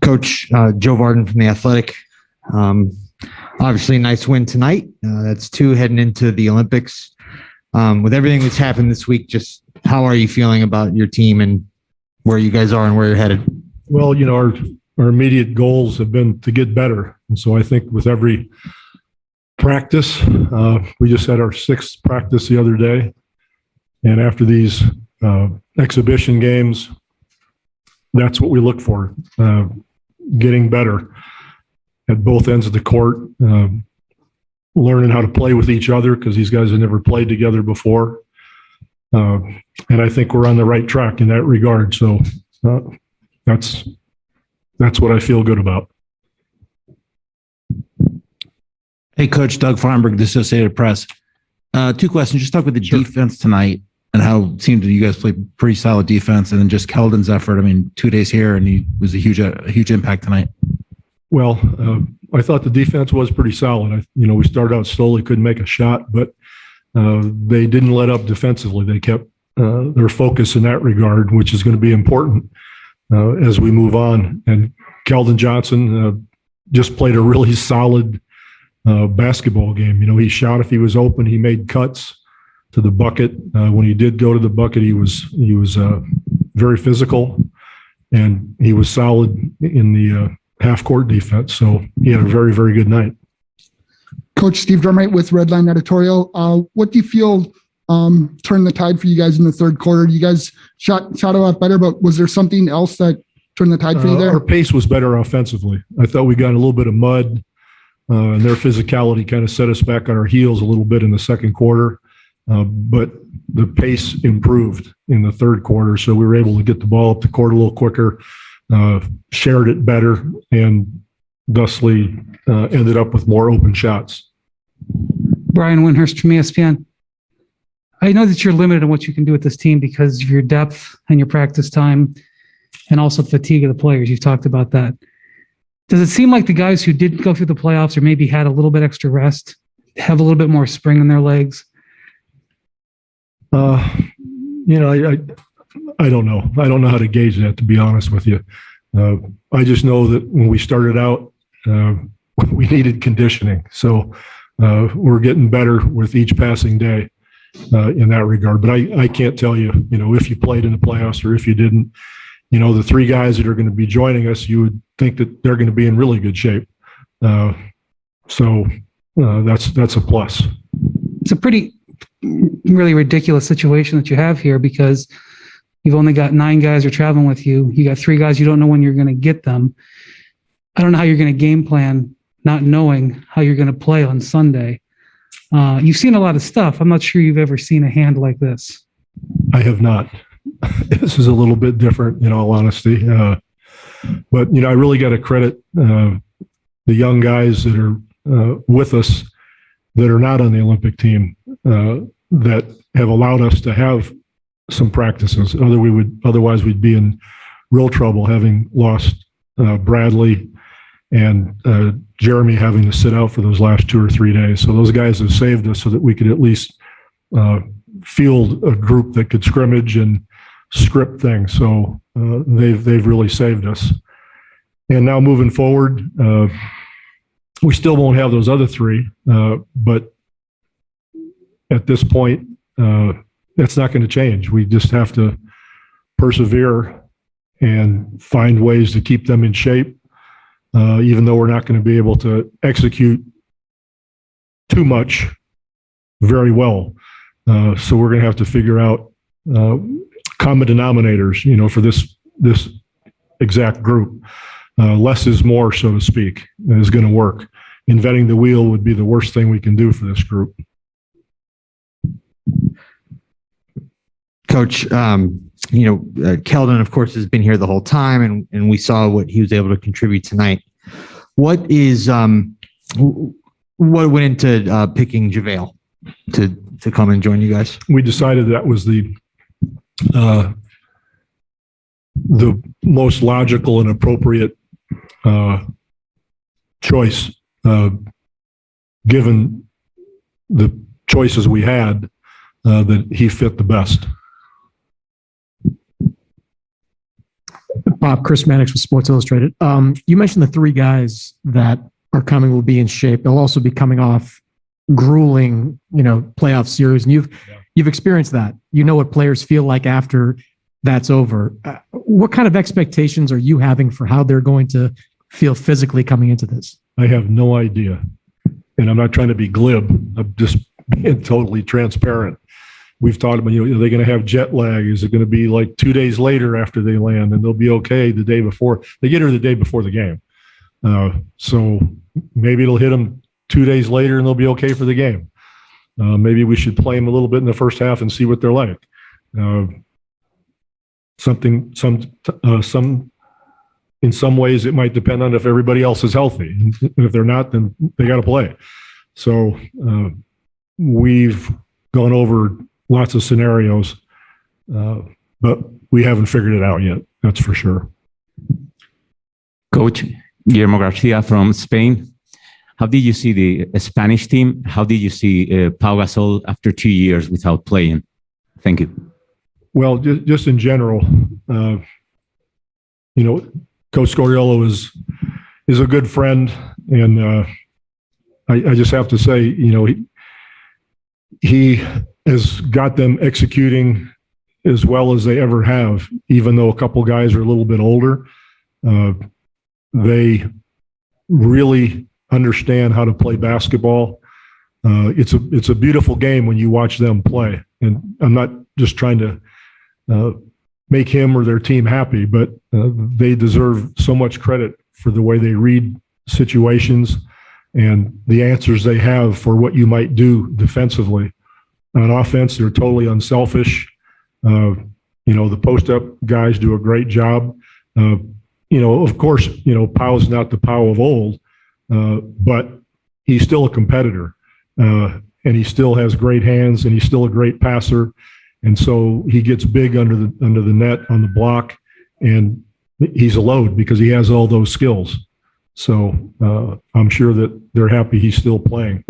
Coach Joe Varden from The Athletic. Obviously, a nice win tonight. That's 2 heading into the Olympics. With everything that's happened this week, just how are you feeling about your team and where you guys are and where you're headed? Well, our immediate goals have been to get better. And so I think with every practice, we just had our 6th practice the other day. And after these exhibition games, that's what we look for, getting better at both ends of the court, learning how to play with each other because these guys have never played together before. And I think we're on the right track in that regard. So that's what I feel good about. Hey, Coach Doug Farnberg, the Associated Press. 2 questions. Just talk with the defense tonight and how it seemed that you guys played pretty solid defense, and then just Keldon's effort. I mean, 2 days here, and he was a huge impact tonight. Well, I thought the defense was pretty solid. We started out slowly, couldn't make a shot, but they didn't let up defensively. They kept their focus in that regard, which is going to be important as we move on. And Keldon Johnson just played a really solid basketball game. He shot if he was open. He made cuts to the bucket. When he did go to the bucket, he was very physical, and he was solid in the half-court defense. So he had a very, very good night. Coach Steve Drumright with Redline Editorial. What do you feel turned the tide for you guys in the 3rd quarter? You guys shot a lot better, but was there something else that turned the tide for you there? Our pace was better offensively. I thought we got in a little bit of mud, and their physicality kind of set us back on our heels a little bit in the 2nd quarter. But the pace improved in the 3rd quarter, so we were able to get the ball up the court a little quicker, shared it better, and thusly ended up with more open shots. Brian Windhurst from ESPN. I know that you're limited on what you can do with this team because of your depth and your practice time and also the fatigue of the players. You've talked about that. Does it seem like the guys who didn't go through the playoffs or maybe had a little bit extra rest have a little bit more spring in their legs? I don't know. I don't know how to gauge that, to be honest with you. I just know that when we started out, we needed conditioning. So we're getting better with each passing day in that regard. But I can't tell you, if you played in the playoffs or if you didn't. The 3 guys that are going to be joining us, you would think that they're going to be in really good shape. So that's a plus. It's a pretty really ridiculous situation that you have here because you've only got 9 guys who are traveling with you. You got 3 guys you don't know when you're going to get them. I don't know how you're going to game plan not knowing how you're going to play on Sunday. You've seen a lot of stuff. I'm not sure you've ever seen a hand like this. I have not. This is a little bit different, in all honesty. But, I really got to credit the young guys that are with us that are not on the Olympic team that have allowed us to have some practices. Otherwise, we'd be in real trouble having lost Bradley and Jeremy having to sit out for those last 2 or 3 days. So those guys have saved us so that we could at least field a group that could scrimmage and script things. So they've really saved us. And now moving forward, we still won't have those other 3, but at this point, that's not going to change. We just have to persevere and find ways to keep them in shape, even though we're not going to be able to execute too much very well. So we're going to have to figure out common denominators, for this exact group. Less is more, so to speak, is going to work. Inventing the wheel would be the worst thing we can do for this group. Coach, Keldon, of course, has been here the whole time, and we saw what he was able to contribute tonight. What went into picking JaVale to come and join you guys? We decided that was the most logical and appropriate choice, given the choices we had that he fit the best. Bob, Chris Mannix with Sports Illustrated. You mentioned the three guys that are coming will be in shape. They'll also be coming off grueling, playoff series. And you've experienced that. You know what players feel like after that's over. What kind of expectations are you having for how they're going to feel physically coming into this? I have no idea. And I'm not trying to be glib. I'm just being totally transparent. We've talked about, are they going to have jet lag? Is it going to be like 2 days later after they land and they'll be okay the day before? They get here the day before the game. So maybe it'll hit them 2 days later and they'll be okay for the game. Maybe we should play them a little bit in the first half and see what they're like. In some ways, it might depend on if everybody else is healthy. And if they're not, then they got to play. So we've gone over lots of scenarios, but we haven't figured it out yet. That's for sure. Coach Guillermo Garcia from Spain. How did you see the Spanish team? How did you see Pau Gasol after 2 years without playing? Thank you. Well, just in general, Coach Scoriolo is a good friend, and I just have to say, he has got them executing as well as they ever have. Even though a couple guys are a little bit older, they really understand how to play basketball. It's a beautiful game when you watch them play, and I'm not just trying to make him or their team happy, but they deserve so much credit for the way they read situations and the answers they have for what you might do defensively. On offense, they're totally unselfish. The post-up guys do a great job. Of course, Pau's not the Pau of old, but he's still a competitor, and he still has great hands, and he's still a great passer. And so he gets big under the net on the block, and he's a load because he has all those skills. So I'm sure that they're happy he's still playing.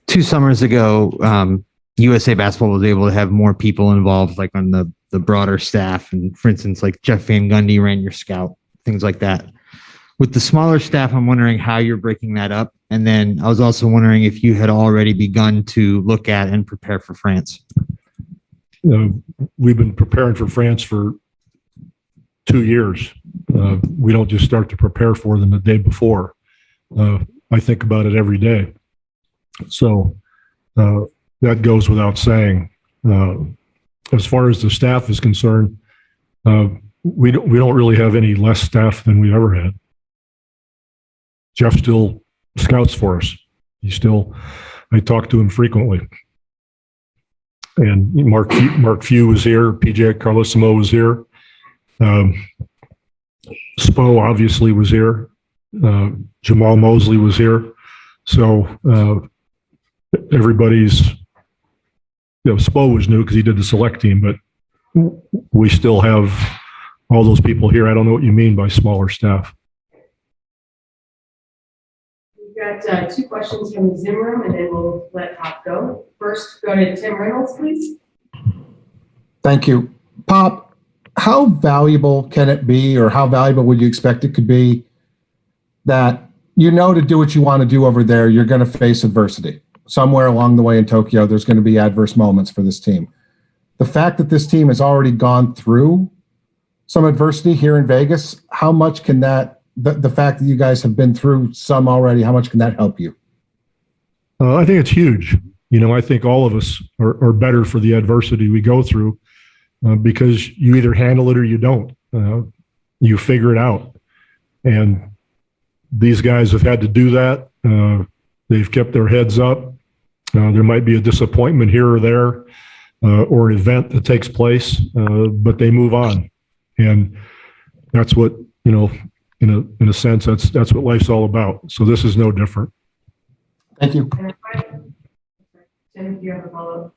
2 summers ago, USA Basketball was able to have more people involved, like on the broader staff. And for instance, like Jeff Van Gundy ran your scout, things like that. With the smaller staff, I'm wondering how you're breaking that up. And then I was also wondering if you had already begun to look at and prepare for France. We've been preparing for France for 2 years. We don't just start to prepare for them the day before. I think about it every day. So that goes without saying. As far as the staff is concerned, we don't really have any less staff than we ever had. Jeff still scouts for us. I talk to him frequently. And Mark Few was here. PJ Carlesimo was here. Spo obviously was here. Jamal Mosley was here. So everybody's, Spo was new because he did the select team, but we still have all those people here. I don't know what you mean by smaller staff. We've got 2 questions from the Zoom room, and then we'll let Pop go. First, go to Tim Reynolds, please. Thank you. Pop, how valuable can it be, or how valuable would you expect it could be that to do what you want to do over there, you're going to face adversity? Somewhere along the way in Tokyo, there's going to be adverse moments for this team. The fact that this team has already gone through some adversity here in Vegas, how much can the fact that you guys have been through some already, how much can that help you? I think it's huge. I think all of us are better for the adversity we go through because you either handle it or you don't. You figure it out. And these guys have had to do that. They've kept their heads up. There might be a disappointment here or there or an event that takes place, but they move on. And that's what, in a sense, that's what life's all about. So this is no different. Thank you. Tim, do you have a follow-up?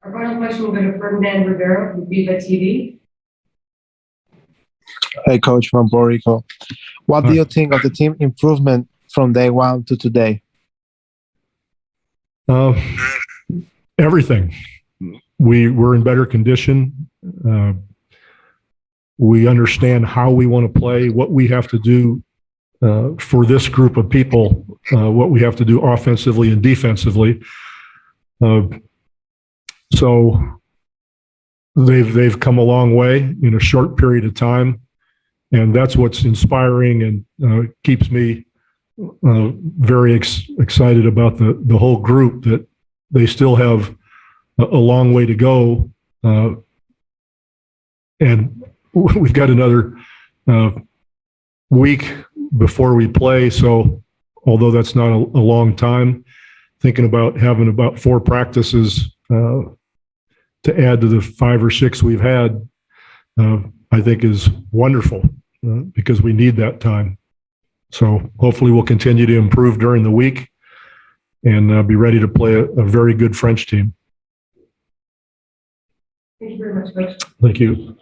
Our final question will go to Ferdinand Rivera from Viva TV. Hey, Coach from Puerto Rico. What do you think of the team improvement from day one to today? Everything. We're in better condition. We understand how we want to play, what we have to do for this group of people, what we have to do offensively and defensively. So they've come a long way in a short period of time, and that's what's inspiring and keeps me very excited about the whole group, that they still have a long way to go, and we've got another week before we play. So although that's not a long time, thinking about having about 4 practices to add to the 5 or 6 we've had, I think is wonderful because we need that time. So hopefully we'll continue to improve during the week and be ready to play a very good French team. Thank you very much, Coach. Thank you.